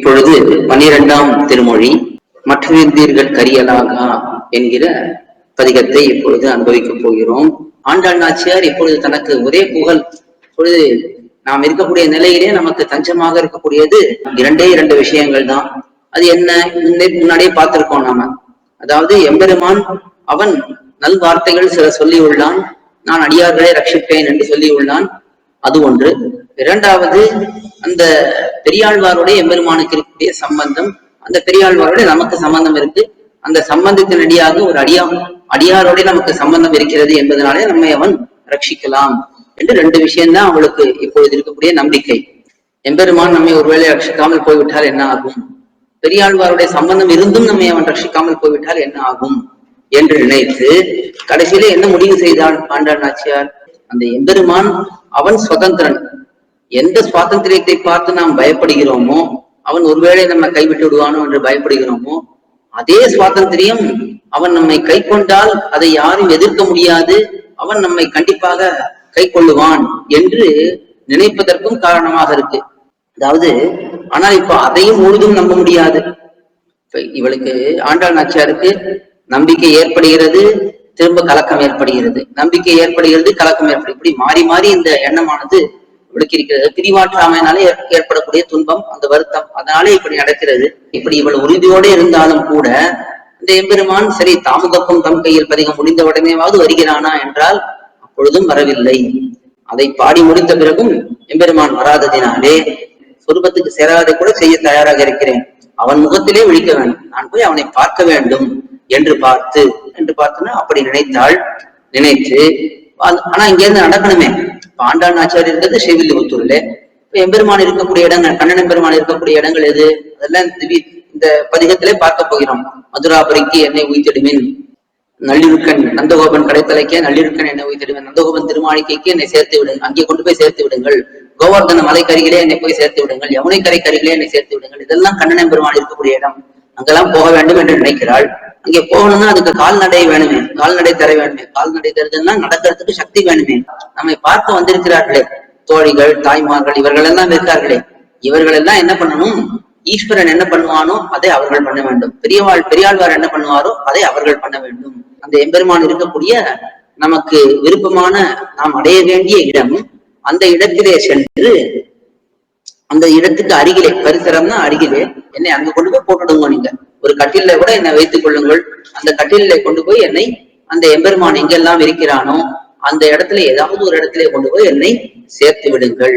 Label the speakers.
Speaker 1: இப்பொழுது 12ஆம் திருமொழி மற்றவீர்கள் கரியலாகா என்கிற பதிகத்தை இப்பொழுது அனுபவிக்கப் போகிறோம். ஆண்டாள் நாச்சியார் இப்பொழுது தனக்கு ஒரே புகழ். இப்பொழுது நாம் இருக்கக்கூடிய நிலையிலே நமக்கு தஞ்சமாக இருக்கக்கூடியது இரண்டு விஷயங்கள் தான். அது என்ன? முன்னாடியே பார்த்திருக்கோம் நாம. அதாவது எம்பெருமான் அவன் நல்வார்த்தைகள் சில சொல்லி உள்ளான். நான் அடியார்களை ரட்சிப்பேன் என்று சொல்லி உள்ளான். அது ஒன்று. இரண்டாவது, அந்த பெரியாழ்வாருடைய எம்பெருமானுக்கு இருக்கக்கூடிய சம்பந்தம், அந்த பெரியாழ்வாருடைய நமக்கு சம்பந்தம் இருக்கு. அந்த சம்பந்தத்தின் அடியாக ஒரு அடியாரோட நமக்கு சம்பந்தம் இருக்கிறது என்பதனாலே நம்மை அவன் ரட்சிக்கலாம் என்று ரெண்டு விஷயம்தான் அவளுக்கு இப்பொழுது இருக்கக்கூடிய நம்பிக்கை. எம்பெருமான் நம்மை ஒருவேளை ரட்சிக்காமல் போய்விட்டால் என்ன ஆகும், பெரியாழ்வாருடைய சம்பந்தம் இருந்தும் நம்மை அவன் ரட்சிக்காமல் போய்விட்டால் என்ன ஆகும் என்று நினைத்து கடைசியிலே என்ன முடிவு செய்தாள் ஆண்டாள் நாச்சியார்? அந்த எம்பெருமான் அவன் சுதந்திரன். எந்த சுவாதந்திரியத்தை பார்த்து நாம் பயப்படுகிறோமோ, அவன் ஒருவேளை நம்ம கைவிட்டு விடுவானோ என்று பயப்படுகிறோமோ, அதே சுவாதந்திரியம் அவன் நம்மை கை கொண்டால் அதை யாரும் எதிர்க்க முடியாது, அவன் நம்மை கண்டிப்பாக கை கொள்ளுவான் என்று நினைப்பதற்கும் காரணமாக இருக்கு. அதாவது ஆனால் இப்ப அதையும் முழுதும் நம்ப முடியாது. இவளுக்கு ஆண்டாள் நாச்சியாருக்கு நம்பிக்கை ஏற்படுகிறது, திரும்ப கலக்கம் ஏற்படுகிறது, நம்பிக்கை ஏற்படுகிறது, கலக்கம் ஏற்படுகிறது. இப்படி மாறி மாறி இந்த எண்ணமானது இவளுக்கு இருக்கிறது. பிரிவாற்றாமையினாலே ஏற்படக்கூடிய துன்பம், அந்த வருத்தம், அதனாலே இப்படி நடக்கிறது. இப்படி இவள் உறுதியோடு இருந்தாலும் கூட இந்த எம்பெருமான் சரி தாமுகப்பும் தம் கையில் பதிகம் முடிந்த உடனேவாவது வருகிறானா என்றால் அப்பொழுதும் வரவில்லை. அதை பாடி முடித்த பிறகும் எம்பெருமான் வராததினாலே சொருபத்துக்கு சேராதை கூட செய்ய தயாராக இருக்கிறேன், அவன் முகத்திலே விழிக்க வேண்டும், நான் போய் அவனை பார்க்க வேண்டும் என்று பார்த்துன்னா அப்படி நினைத்தாள். நினைத்து ஆனா இங்க இருந்து நடக்கணுமே. ஆண்டாள் நாச்சியார் இருக்கிறது ஸ்ரீவில்லிபுத்தூர்ல. எம்பெருமான் இருக்கக்கூடிய இடங்கள், கண்ணன் பெருமான் இருக்கக்கூடிய இடங்கள் எது? அதெல்லாம் இந்த பதிகத்திலே பார்க்க போகிறோம். மதுராபுரிக்கு என்னை உய்த்திடுவேன், நள்ளிருக்கன் நந்தகோபன் கடைத்தலைக்கே நள்ளிருக்கன் என்னை உய்த்திடுவேன், நந்தகோபன் திருமாளிகைக்கு என்னை சேர்த்து விடுங்கள், அங்கே கொண்டு போய் சேர்த்து விடுங்கள், கோவர்தன மலைக்கருகிலே என்னை போய் சேர்த்து விடுங்கள், யமுனை கரைக்கருகிலே என்னை சேர்த்து விடுங்கள். இதெல்லாம் கண்ணன் பெருமான் இருக்கக்கூடிய இடம். அங்கெல்லாம் போக வேண்டும் என்று நினைக்கிறாள். அங்கே போகணும்னா அதுக்கு கால்நடை வேணுமே, கால்நடை தர வேணுமே. கால்நடை தருதுன்னா நடக்கிறதுக்கு சக்தி வேணுமே. நம்மை பார்க்க வந்திருக்கிறார்களே தோழிகள், தாய்மார்கள், இவர்கள் எல்லாம் இருக்கார்களே, இவர்கள் எல்லாம் என்ன பண்ணணும்? ஈஸ்வரன் என்ன பண்ணுவானோ அதை அவர்கள் பண்ண வேண்டும். பெரியாழ்வார் என்ன பண்ணுவாரோ அதை அவர்கள் பண்ண வேண்டும். அந்த எம்பெருமான் இருக்கக்கூடிய நமக்கு விருப்பமான நாம் அடைய வேண்டிய இடம், அந்த இடத்திலே சென்று அந்த இடத்துக்கு அருகிலே, பரிசரம்னா அருகிலே, என்னை அங்க கொண்டு போய் போட்டுடுங்க. நீங்க ஒரு கட்டில கூட என்னை வைத்துக் கொள்ளுங்கள், அந்த கட்டிலே கொண்டு போய் என்னை அந்த எம்பெருமான் எங்கெல்லாம் இருக்கிறானோ அந்த இடத்துல ஏதாவது ஒரு இடத்துல கொண்டு போய் என்னை சேர்த்து விடுங்கள்